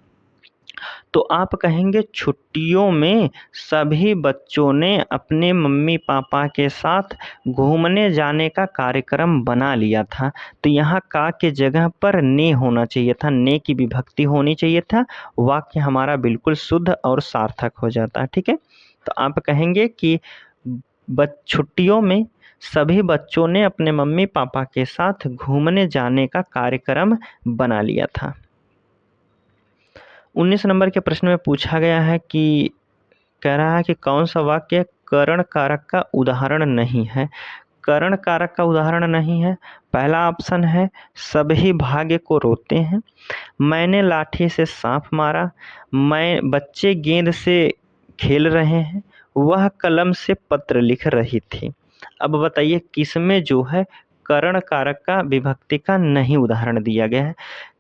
तो आप कहेंगे छुट्टियों में सभी बच्चों ने अपने मम्मी पापा के साथ घूमने जाने का कार्यक्रम बना लिया था। तो यहाँ का के जगह पर ने होना चाहिए था, ने की विभक्ति होनी चाहिए था, वाक्य हमारा बिल्कुल शुद्ध और सार्थक हो जाता। ठीक है, तो आप कहेंगे कि छुट्टियों में सभी बच्चों ने अपने मम्मी पापा के साथ घूमने जाने का कार्यक्रम बना लिया था। 19 नंबर के प्रश्न में पूछा गया है कि, कह रहा है कि कौन सा वाक्य करण कारक का उदाहरण नहीं है। करण कारक का उदाहरण नहीं है, पहला ऑप्शन है सभी भाग्य को रोते हैं, मैंने लाठी से सांप मारा, मैं बच्चे गेंद से खेल रहे हैं, वह कलम से पत्र लिख रही थी। अब बताइए किसमें जो है करण कारक का विभक्ति का नहीं उदाहरण दिया गया है।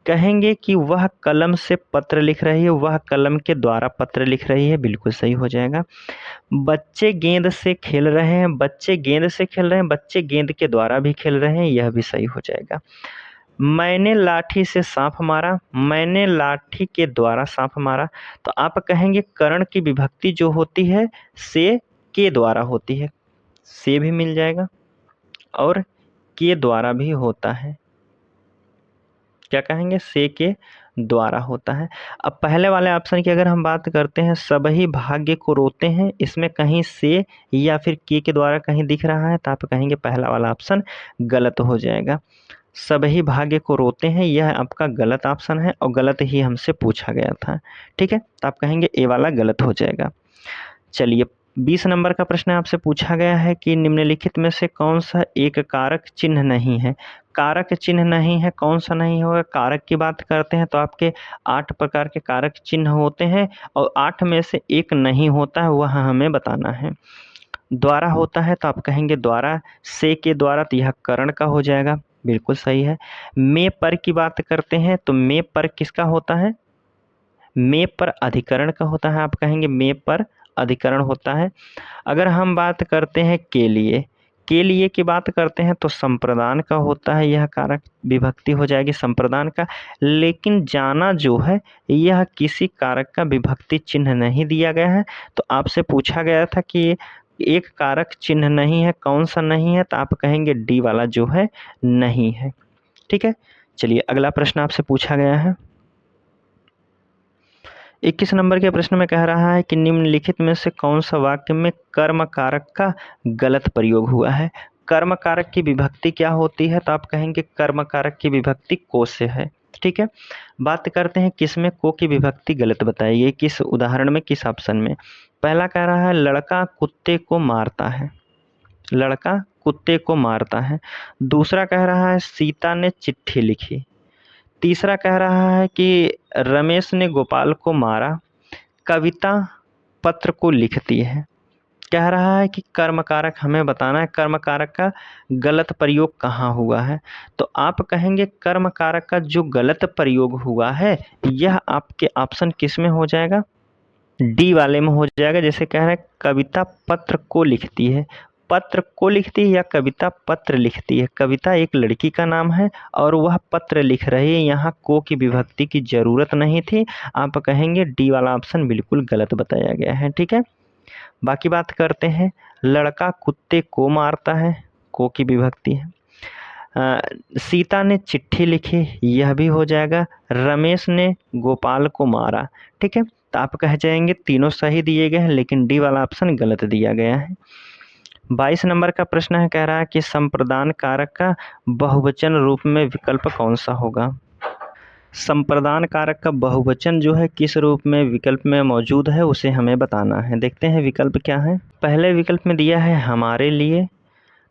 कहेंगे कि वह कलम से पत्र लिख रही है, वह कलम के द्वारा पत्र लिख रही है, बिल्कुल सही हो जाएगा। बच्चे गेंद से खेल रहे हैं, बच्चे गेंद से खेल रहे हैं, बच्चे गेंद के द्वारा भी खेल रहे हैं, यह भी सही हो जाएगा। मैंने लाठी से सांप मारा, मैंने लाठी के द्वारा सांप मारा, तो आप कहेंगे करण की विभक्ति जो होती है से के द्वारा होती है, से भी मिल जाएगा और के द्वारा भी होता है। क्या कहेंगे, से के द्वारा होता है। अब पहले वाले ऑप्शन की अगर हम बात करते हैं, सभी भाग्य को रोते हैं, इसमें कहीं से या फिर के द्वारा कहीं दिख रहा है, तो आप कहेंगे पहला वाला ऑप्शन गलत हो जाएगा। सभी भाग्य को रोते हैं, यह आपका गलत ऑप्शन है और गलत ही हमसे पूछा गया था। ठीक है, तो आप कहेंगे ए वाला गलत हो जाएगा। चलिए 20 नंबर का प्रश्न आपसे पूछा गया है कि निम्नलिखित में से कौन सा एक कारक चिन्ह नहीं है। कारक चिन्ह नहीं है, कौन सा नहीं होगा। कारक की बात करते हैं तो आपके 8 प्रकार के कारक चिन्ह होते हैं और 8 में से एक नहीं होता है, वह हमें बताना है। द्वारा होता है तो आप कहेंगे द्वारा, से के द्वारा, तो यह करण का हो जाएगा, बिल्कुल सही है। में पर की बात करते हैं तो में पर किसका होता है, में पर अधिकरण का होता है, आप कहेंगे में पर अधिकरण होता है। अगर हम बात करते हैं के लिए की बात करते हैं तो संप्रदान का होता है, यह कारक विभक्ति हो जाएगी संप्रदान का। लेकिन जाना जो है यह किसी कारक का विभक्ति चिन्ह नहीं दिया गया है। तो आपसे पूछा गया था कि एक कारक चिन्ह नहीं है, कौन सा नहीं है, तो आप कहेंगे डी वाला जो है नहीं है। ठीक है, चलिए अगला प्रश्न आपसे पूछा गया है 21 नंबर के प्रश्न में कह रहा है कि निम्नलिखित में से कौन सा वाक्य में कर्म कारक का गलत प्रयोग हुआ है। कर्म कारक की विभक्ति क्या होती है, तो आप कहेंगे कर्म कारक की विभक्ति को से है। ठीक है, बात करते हैं किसमें को की विभक्ति गलत बताइए, किस उदाहरण में, किस ऑप्शन में। पहला कह रहा है लड़का कुत्ते को मारता है, लड़का कुत्ते को मारता है। दूसरा कह रहा है सीता ने चिट्ठी लिखी। तीसरा कह रहा है कि रमेश ने गोपाल को मारा। कविता पत्र को लिखती है। कह रहा है कि कर्म कारक हमें बताना है, कर्म कारक का गलत प्रयोग कहाँ हुआ है। तो आप कहेंगे कर्म कारक का जो गलत प्रयोग हुआ है यह आपके ऑप्शन किस में हो जाएगा, डी वाले में हो जाएगा। जैसे कह रहे हैं कविता पत्र को लिखती है, पत्र को लिखती है या कविता पत्र लिखती है? कविता एक लड़की का नाम है और वह पत्र लिख रही है, यहाँ को की विभक्ति की ज़रूरत नहीं थी। आप कहेंगे डी वाला ऑप्शन बिल्कुल गलत बताया गया है। ठीक है, बाकी बात करते हैं। लड़का कुत्ते को मारता है, को की विभक्ति है। सीता ने चिट्ठी लिखी, यह भी हो जाएगा। रमेश ने गोपाल को मारा। ठीक है, तो आप कह जाएंगे तीनों सही दिए गए हैं, लेकिन डी वाला ऑप्शन गलत दिया गया है। 22 नंबर का प्रश्न है, कह रहा है कि संप्रदान कारक का बहुवचन रूप में विकल्प कौन सा होगा? संप्रदान कारक का बहुवचन जो है किस रूप में विकल्प में मौजूद है उसे हमें बताना है। देखते हैं विकल्प क्या है। पहले विकल्प में दिया है हमारे लिए,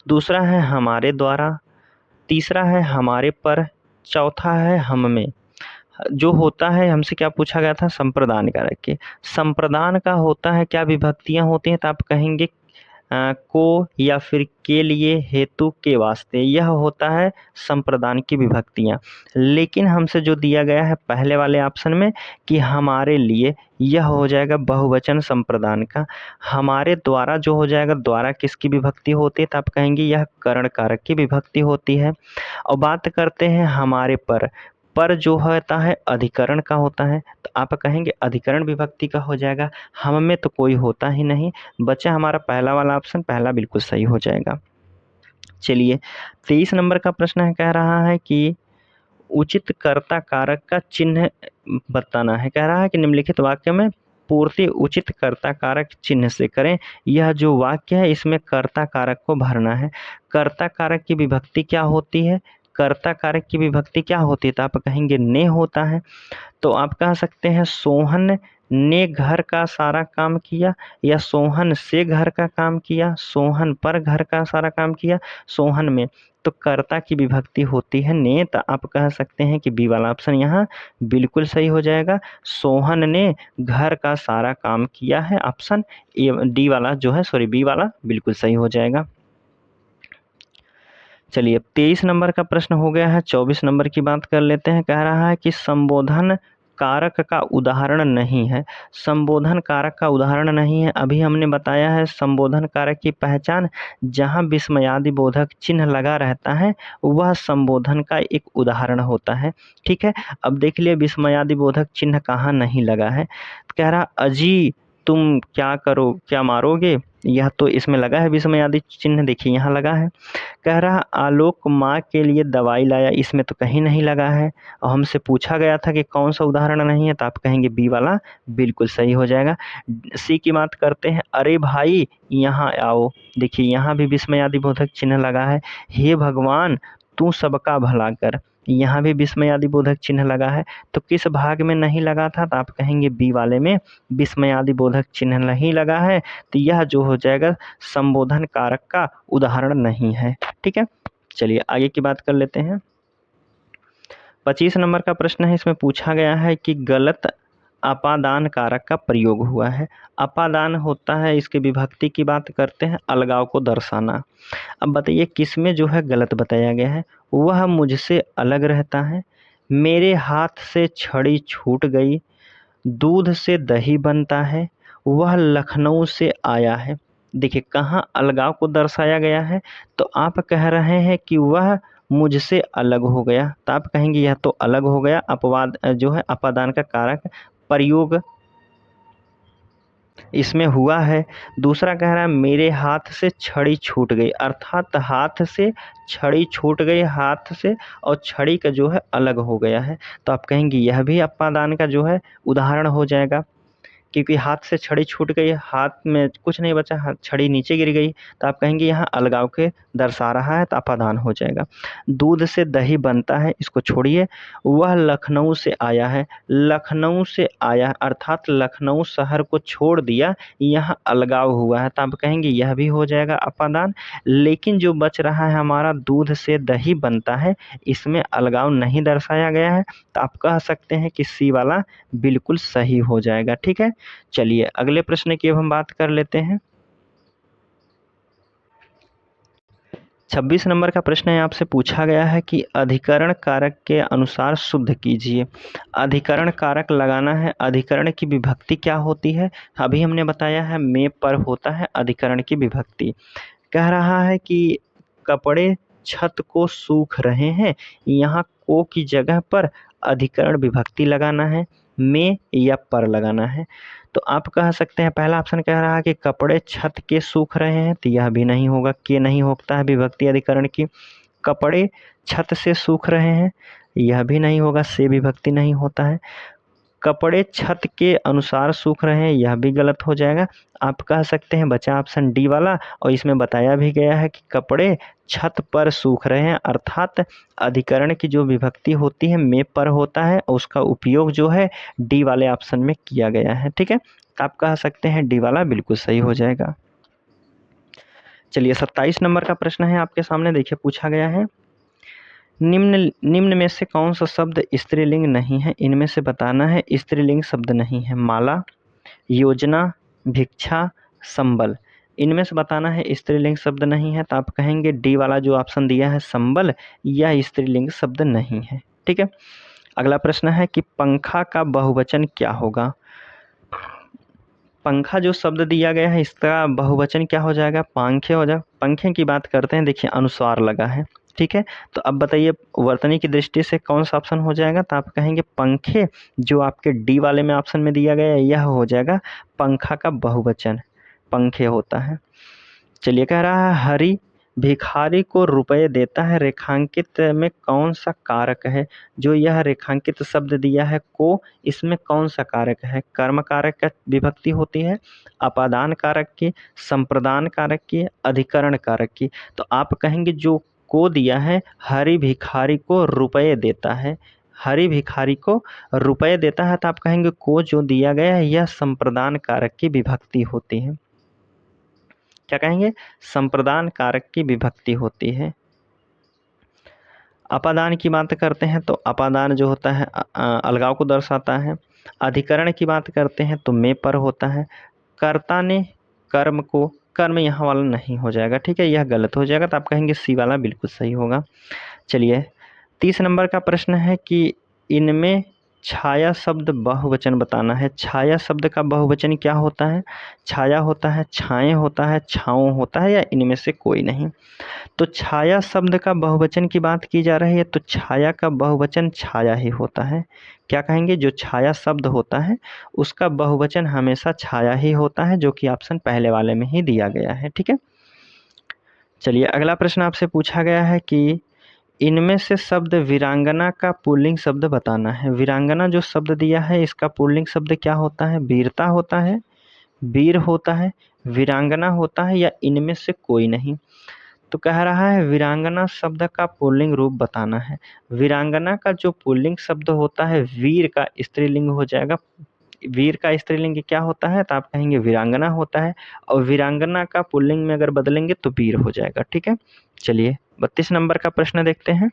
दूसरा है हमारे द्वारा, तीसरा है हमारे पर, चौथा है हम में। जो होता है, हमसे क्या पूछा गया था? संप्रदान कारक के। संप्रदान का होता है क्या विभक्तियां होती हैं? तो आप कहेंगे को या फिर के लिए, हेतु, के वास्ते, यह होता है संप्रदान की विभक्तियां। लेकिन हमसे जो दिया गया है पहले वाले ऑप्शन में कि हमारे लिए, यह हो जाएगा बहुवचन संप्रदान का। हमारे द्वारा जो हो जाएगा, द्वारा किसकी विभक्ति होती है? तो आप कहेंगे यह करण कारक की विभक्ति होती है। और बात करते हैं हमारे पर जो होता है अधिकरण का होता है, तो आप कहेंगे अधिकरण विभक्ति का हो जाएगा। हम में तो कोई होता ही नहीं, बचा हमारा पहला वाला ऑप्शन, पहला बिल्कुल सही हो जाएगा। चलिए 23 नंबर का प्रश्न है, कह रहा है कि उचित कर्ता कारक का चिन्ह बताना है। कह रहा है कि निम्नलिखित वाक्य में पूर्ति उचित कर्ता कारक चिन्ह से करें। यह जो वाक्य है इसमें कर्ता कारक को भरना है। कर्ता कारक की विभक्ति क्या होती है? कर्ता कारक की विभक्ति क्या होती है? तो आप कहेंगे ने होता है। तो आप कह सकते हैं सोहन ने घर का सारा काम किया, या सोहन से घर का काम किया, सोहन पर घर का सारा काम किया, सोहन में। तो कर्ता की विभक्ति होती है ने, तो आप कह सकते हैं कि बी वाला ऑप्शन यहाँ बिल्कुल सही हो जाएगा। सोहन ने घर का सारा काम किया है, ऑप्शन ए डी वाला जो है, सॉरी बी वाला बिल्कुल सही हो जाएगा। चलिए 23 नंबर का प्रश्न हो गया है। 24 नंबर की बात कर लेते हैं। कह रहा है कि संबोधन कारक का उदाहरण नहीं है। संबोधन कारक का उदाहरण नहीं है, अभी हमने बताया है संबोधन कारक की पहचान, जहाँ विस्मयादि बोधक चिन्ह लगा रहता है वह संबोधन का एक उदाहरण होता है। ठीक है, अब देख लिए विस्मयादि बोधक चिन्ह कहाँ नहीं लगा है। कह रहा अजी तुम क्या करो, क्या मारोगे, यह तो इसमें लगा है विस्मयादि चिन्ह, देखिए यहाँ लगा है। कह रहा आलोक माँ के लिए दवाई लाया, इसमें तो कहीं नहीं लगा है। और हमसे पूछा गया था कि कौन सा उदाहरण नहीं है, तो आप कहेंगे बी वाला बिल्कुल सही हो जाएगा। सी की बात करते हैं। अरे भाई यहाँ आओ, देखिए यहाँ भी विस्मयादि बोधक चिन्ह लगा है। हे भगवान तू सबका भला कर, यहाँ भी विस्मयादि बोधक चिन्ह लगा है। तो किस भाग में नहीं लगा था? तो आप कहेंगे बी वाले में विस्मयादि बोधक चिन्ह नहीं लगा है। तो यह जो हो जाएगा संबोधन कारक का उदाहरण नहीं है। ठीक है, चलिए आगे की बात कर लेते हैं। 25 नंबर का प्रश्न है, इसमें पूछा गया है कि गलत अपादान कारक का प्रयोग हुआ है। अपादान होता है, इसके विभक्ति की बात करते हैं, अलगाव को दर्शाना। अब बताइए किस में जो है गलत बताया गया है। वह मुझसे अलग रहता है, मेरे हाथ से छड़ी छूट गई, दूध से दही बनता है, वह लखनऊ से आया है। देखिए कहाँ अलगाव को दर्शाया गया है, तो आप कह रहे हैं कि वह मुझसे अलग हो गया, तो आप कहेंगे यह तो अलग हो गया, अपवाद जो है अपादान का कारक प्रयोग इसमें हुआ है। दूसरा कह रहा है मेरे हाथ से छड़ी छूट गई, अर्थात हाथ से छड़ी छूट गई, हाथ से और छड़ी का जो है अलग हो गया है। तो आप कहेंगे यह भी अपादान का जो है उदाहरण हो जाएगा, क्योंकि हाथ से छड़ी छूट गई, हाथ में कुछ नहीं बचा, हाथ छड़ी नीचे गिर गई। तो आप कहेंगे यहाँ अलगाव के दर्शा रहा है, तो अपादान हो जाएगा। दूध से दही बनता है, इसको छोड़िए। वह लखनऊ से आया है, लखनऊ से आया अर्थात लखनऊ शहर को छोड़ दिया, यहाँ अलगाव हुआ है। तो आप कहेंगे यह भी हो जाएगा अपादान। लेकिन जो बच रहा है हमारा दूध से दही बनता है, इसमें अलगाव नहीं दर्शाया गया है, तो आप कह सकते हैं कि सी वाला बिल्कुल सही हो जाएगा। ठीक है, चलिए अगले प्रश्न की अब हम बात कर लेते हैं। 26 नंबर का प्रश्न है, आपसे पूछा गया है कि अधिकरण कारक के अनुसार शुद्ध कीजिए। अधिकरण कारक लगाना है, अधिकरण की विभक्ति क्या होती है? अभी हमने बताया है में पर होता है अधिकरण की विभक्ति। कह रहा है कि कपड़े छत को सूख रहे हैं, यहाँ को की जगह पर अधिकरण विभक्ति लगाना है, में या पर लगाना है। तो आप कह सकते हैं पहला ऑप्शन कह रहा है कि कपड़े छत के सूख रहे हैं, तो यह भी नहीं होगा, के नहीं होता है विभक्ति अधिकरण की। कपड़े छत से सूख रहे हैं, यह भी नहीं होगा, से विभक्ति नहीं होता है। कपड़े छत के अनुसार सूख रहे हैं, यह भी गलत हो जाएगा। आप कह सकते हैं बचा ऑप्शन डी वाला, और इसमें बताया भी गया है कि कपड़े छत पर सूख रहे हैं, अर्थात अधिकरण की जो विभक्ति होती है में पर होता है, और उसका उपयोग जो है डी वाले ऑप्शन में किया गया है। ठीक है, आप कह सकते हैं डी वाला बिल्कुल सही हो जाएगा। चलिए 27 नंबर का प्रश्न है आपके सामने, देखिए पूछा गया है, निम्न में से कौन सा शब्द स्त्रीलिंग नहीं है, इनमें से बताना है स्त्रीलिंग शब्द नहीं है। माला, योजना, भिक्षा, संबल, इनमें से बताना है स्त्रीलिंग शब्द नहीं है। तो आप कहेंगे डी वाला जो ऑप्शन दिया है संबल, यह स्त्रीलिंग शब्द नहीं है। ठीक है, अगला प्रश्न है कि पंखा का बहुवचन क्या होगा। पंखा जो शब्द दिया गया है इसका बहुवचन क्या हो जाएगा, पांखे हो जाएगा। पंखे की बात करते हैं, देखिए अनुस्वार लगा है। ठीक है, तो अब बताइए वर्तनी की दृष्टि से कौन सा ऑप्शन हो जाएगा। तो आप कहेंगे पंखे, जो आपके डी वाले में ऑप्शन में दिया गया है यह हो जाएगा पंखा का बहुवचन, पंखे होता है। चलिए कह रहा है हरि भिखारी को रुपए देता है, रेखांकित में कौन सा कारक है। जो यह रेखांकित शब्द दिया है को, इसमें कौन सा कारक है। कर्म कारक का विभक्ति होती है, अपादान कारक की, संप्रदान कारक की, अधिकरण कारक की। तो आप कहेंगे जो को दिया है हरि भिखारी को रुपए देता है, हरि भिखारी को रुपए देता है, तो आप कहेंगे को जो दिया गया है यह संप्रदान कारक की विभक्ति होती है। क्या कहेंगे, संप्रदान कारक की विभक्ति होती है। अपादान की बात करते हैं तो अपादान जो होता है अलगाव को दर्शाता है। अधिकरण की बात करते हैं तो में पर होता है। कर्ता ने कर्म को, कर्म यहाँ वाला नहीं हो जाएगा। ठीक है, यह गलत हो जाएगा, तो आप कहेंगे सी वाला बिल्कुल सही होगा। चलिए 30 नंबर का प्रश्न है कि इनमें छाया शब्द बहुवचन बताना है। छाया शब्द का बहुवचन क्या होता है। छाया होता है, छाएं होता है, छाँव होता है, या इनमें से कोई नहीं। तो छाया शब्द का बहुवचन की बात की जा रही है, तो छाया का बहुवचन छाया ही होता है। क्या कहेंगे, जो छाया शब्द होता है उसका बहुवचन हमेशा छाया ही होता है, जो कि ऑप्शन पहले वाले में ही दिया गया है। ठीक है, चलिए अगला प्रश्न आपसे पूछा गया है कि इनमें से शब्द वीरांगना का पुल्लिंग शब्द बताना है। वीरांगना जो शब्द दिया है इसका पुल्लिंग शब्द क्या होता है। वीरता होता है, वीर होता है, वीरांगना होता है, या इनमें से कोई नहीं। तो कह रहा है वीरांगना शब्द का पुल्लिंग रूप बताना है। वीरांगना का जो पुल्लिंग शब्द होता है वीर का स्त्रीलिंग हो जाएगा। वीर का स्त्रीलिंग क्या होता है, तो आप कहेंगे वीरांगना होता है, और वीरांगना का पुल्लिंग में अगर बदलेंगे तो वीर हो जाएगा। ठीक है, चलिए 32 नंबर का प्रश्न देखते हैं।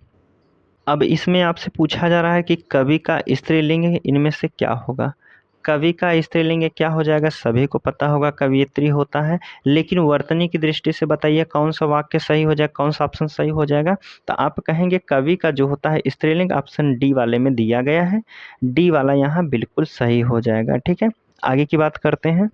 अब इसमें आपसे पूछा जा रहा है कि कवि का स्त्रीलिंग इनमें से क्या होगा। कवि का स्त्रीलिंग क्या हो जाएगा, सभी को पता होगा कवियत्री होता है, लेकिन वर्तनी की दृष्टि से बताइए कौन सा वाक्य सही हो जाएगा, कौन सा ऑप्शन सही हो जाएगा। तो आप कहेंगे कवि का जो होता है स्त्रीलिंग ऑप्शन डी वाले में दिया गया है, डी वाला यहाँ बिल्कुल सही हो जाएगा। ठीक है, आगे की बात करते हैं।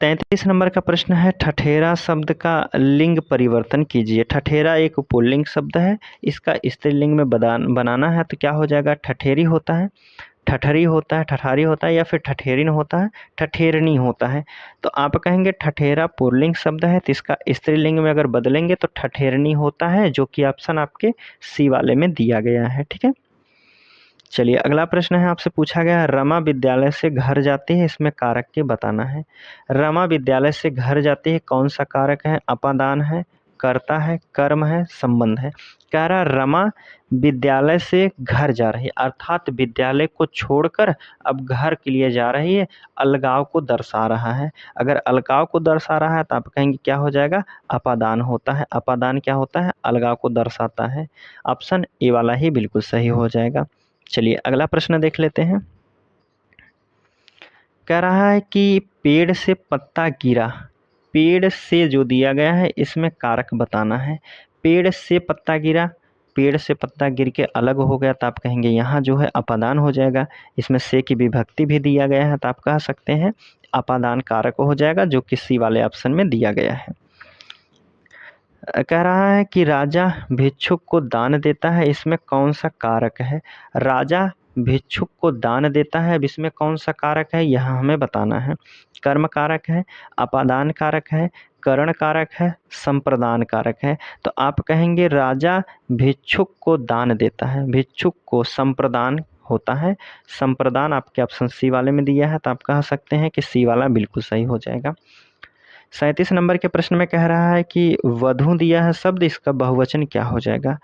33 नंबर का प्रश्न है ठठेरा शब्द का लिंग परिवर्तन कीजिए। ठठेरा एक पुल्लिंग शब्द है, इसका स्त्रीलिंग में बनाना है, तो क्या हो जाएगा, ठठेरी होता है, ठठरी होता है, ठठारी होता है, या फिर ठठेरिन होता है, ठठेरनी होता है। तो आप कहेंगे ठठेरा पुल्लिंग शब्द है, तो इसका स्त्रीलिंग में अगर बदलेंगे तो ठठेरनी होता है, जो कि ऑप्शन आपके सी वाले में दिया गया है। ठीक है, चलिए अगला प्रश्न है आपसे पूछा गया है रमा विद्यालय से घर जाती है, इसमें कारक के बताना है। रमा विद्यालय से घर जाती है, कौन सा कारक है, अपादान है, कर्ता है, कर्म है, संबंध है। कह रहा रमा विद्यालय से घर जा रही है, अर्थात विद्यालय को छोड़कर अब घर के लिए जा रही है, अलगाव को दर्शा रहा है। अगर अलगाव को दर्शा रहा है तो आप कहेंगे क्या हो जाएगा, अपादान होता है। अपादान क्या होता है, अलगाव को दर्शाता है। ऑप्शन ए वाला ही बिल्कुल सही हो जाएगा। चलिए अगला प्रश्न देख लेते हैं। कह रहा है कि पेड़ से पत्ता गिरा, पेड़ से जो दिया गया है इसमें कारक बताना है। पेड़ से पत्ता गिरा, पेड़ से पत्ता गिर के अलग हो गया, तो आप कहेंगे यहाँ जो है अपादान हो जाएगा। इसमें से की विभक्ति भी दिया गया है, तो आप कह सकते हैं अपादान कारक हो जाएगा, जो कि सी वाले ऑप्शन में दिया गया है। कह रहा है कि राजा भिक्षुक को दान देता है, इसमें कौन सा कारक है। राजा भिक्षुक को दान देता है, अब इसमें कौन सा कारक है यह हमें बताना है। कर्म कारक है, अपादान कारक है, करण कारक है, संप्रदान कारक है। तो आप कहेंगे राजा भिक्षुक को दान देता है, भिक्षुक को संप्रदान होता है। संप्रदान आपके ऑप्शन सी वाले में दिया है, तो आप कह सकते हैं कि सी वाला बिल्कुल सही हो जाएगा। 37 नंबर के प्रश्न में कह रहा है कि वधू दिया है शब्द, इसका बहुवचन क्या हो जाएगा।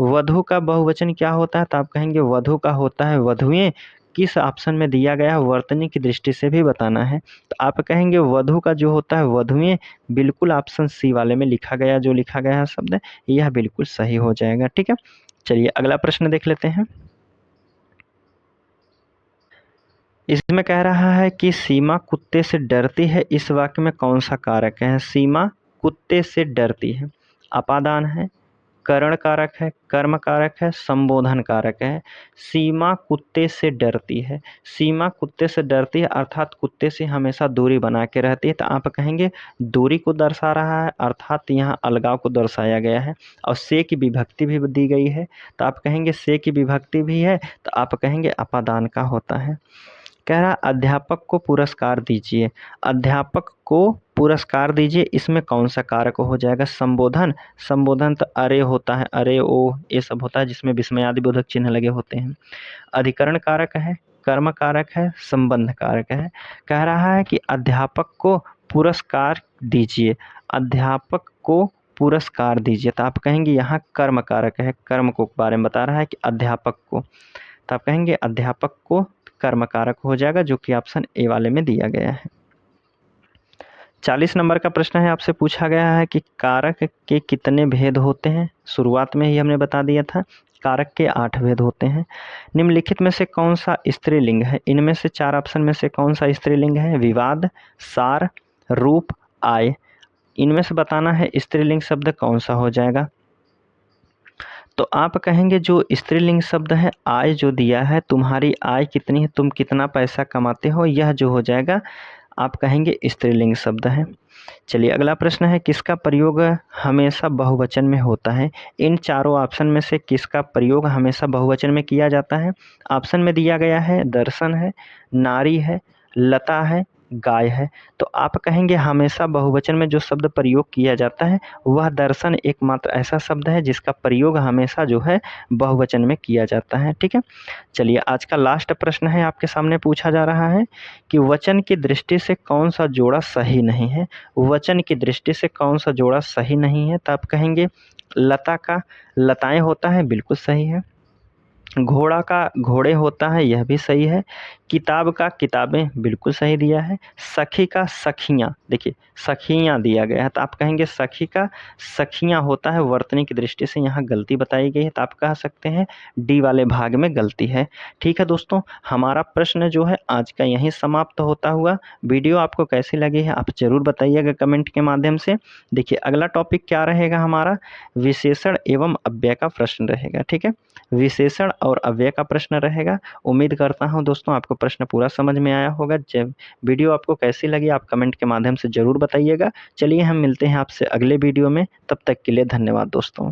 वधू का बहुवचन क्या होता है, तो आप कहेंगे वधू का होता है वधुएं। किस ऑप्शन में दिया गया है वर्तनी की दृष्टि से भी बताना है, तो आप कहेंगे वधू का जो होता है वधुएं, बिल्कुल ऑप्शन सी वाले में लिखा गया, जो लिखा गया है शब्द यह बिल्कुल सही हो जाएगा। ठीक है, चलिए अगला प्रश्न देख लेते हैं। इसमें कह रहा है कि सीमा कुत्ते से डरती है, इस वाक्य में कौन सा कारक है। सीमा कुत्ते से डरती है, अपादान है, करण कारक है, कर्म कारक है, संबोधन कारक है। सीमा कुत्ते से डरती है, सीमा कुत्ते से डरती है अर्थात कुत्ते से हमेशा दूरी बना के रहती है, तो आप कहेंगे दूरी को दर्शा रहा है, अर्थात यहाँ अलगाव को दर्शाया गया है। और से की विभक्ति भी दी गई है, तो आप कहेंगे से की विभक्ति भी है, तो आप कहेंगे अपादान का होता है। कह रहा अध्यापक को पुरस्कार दीजिए, अध्यापक को पुरस्कार दीजिए, इसमें कौन सा कारक हो जाएगा। संबोधन, संबोधन तो अरे होता है, अरे ओ ये सब होता है जिसमें विस्मयादिबोधक चिन्ह लगे होते हैं। अधिकरण कारक है, कर्म कारक है, संबंध कारक है। कह रहा है कि अध्यापक को पुरस्कार दीजिए, अध्यापक को पुरस्कार दीजिए, तो आप कहेंगे यहाँ कर्म कारक है, कर्म को बारे में बता रहा है कि अध्यापक को, तो आप कहेंगे अध्यापक को कर्म कारक हो जाएगा, जो कि ऑप्शन ए वाले में दिया गया है। 40 नंबर का प्रश्न है, आपसे पूछा गया है कि कारक के कितने भेद होते हैं। शुरुआत में ही हमने बता दिया था, कारक के 8 भेद होते हैं। निम्नलिखित में से कौन सा स्त्रीलिंग है, इनमें से 4 ऑप्शन में से कौन सा स्त्रीलिंग है। विवाद, सार, रूप, आय, इनमें से बताना है स्त्रीलिंग शब्द कौन सा हो जाएगा। तो आप कहेंगे जो स्त्रीलिंग शब्द है आय जो दिया है, तुम्हारी आय कितनी है, तुम कितना पैसा कमाते हो, यह जो हो जाएगा आप कहेंगे स्त्रीलिंग शब्द है। चलिए अगला प्रश्न है, किसका प्रयोग हमेशा बहुवचन में होता है। इन चारों ऑप्शन में से किसका प्रयोग हमेशा बहुवचन में किया जाता है। ऑप्शन में दिया गया है दर्शन है, नारी है, लता है, गाय है। तो आप कहेंगे हमेशा बहुवचन में जो शब्द प्रयोग किया जाता है वह दर्शन एकमात्र ऐसा शब्द है जिसका प्रयोग हमेशा जो है बहुवचन में किया जाता है। ठीक है, चलिए आज का लास्ट प्रश्न है आपके सामने पूछा जा रहा है कि वचन की दृष्टि से कौन सा जोड़ा सही नहीं है। वचन की दृष्टि से कौन सा जोड़ा सही नहीं है, तो आप कहेंगे लता का लताएं होता है, बिल्कुल सही है। घोड़ा का घोड़े होता है, यह भी सही है। किताब का किताबें, बिल्कुल सही दिया है। सखी का सखियाँ, देखिए सखियाँ दिया गया है, तो आप कहेंगे सखी का सखियाँ होता है, वर्तनी की दृष्टि से यहाँ गलती बताई गई है, तो आप कह सकते हैं डी वाले भाग में गलती है। ठीक है दोस्तों, हमारा प्रश्न जो है आज का यहीं समाप्त होता हुआ। वीडियो आपको कैसी लगी है आप ज़रूर बताइएगा कमेंट के माध्यम से। देखिए अगला टॉपिक क्या रहेगा हमारा, विशेषण एवं अव्यय का प्रश्न रहेगा। ठीक है, विशेषण और अव्यय का प्रश्न रहेगा। उम्मीद करता हूं दोस्तों आपको प्रश्न पूरा समझ में आया होगा। जब वीडियो आपको कैसी लगी आप कमेंट के माध्यम से ज़रूर बताइएगा। चलिए हम मिलते हैं आपसे अगले वीडियो में, तब तक के लिए धन्यवाद दोस्तों।